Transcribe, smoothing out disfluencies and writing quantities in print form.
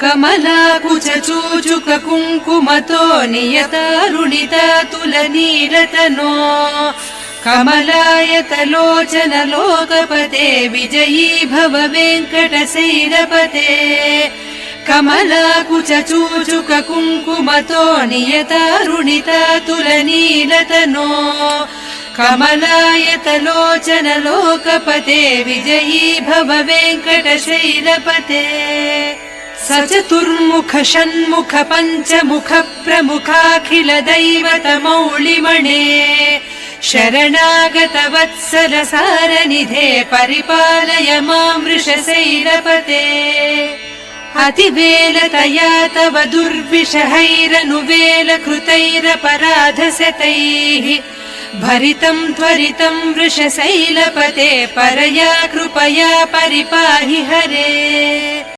कमलाकुचूचुक कुङ्कुमतो नियतारुणिता तुलनीलतनो कमलायतलोचन लोकपते विजयी भव वेङ्कटशैलपते कमलाकुचूचुक कुङ्कुमतो नियतारुणिता तुलनीलतनो कमलायतलोचन लोकपते विजयी भव वेङ्कटशैलपते सचतुर्मुख षण्मुख पञ्चमुख प्रमुखाखिल दैवत मौलिमणे शरणागत वत्सल सारनिधे परिपालय मां वृषशैलपते अतिवेलतया तव दुर्विषहैरनुवेल कृतैरपराधशतैः भरितं त्वरितं वृषशैलपते परया कृपया परिपाहि हरे।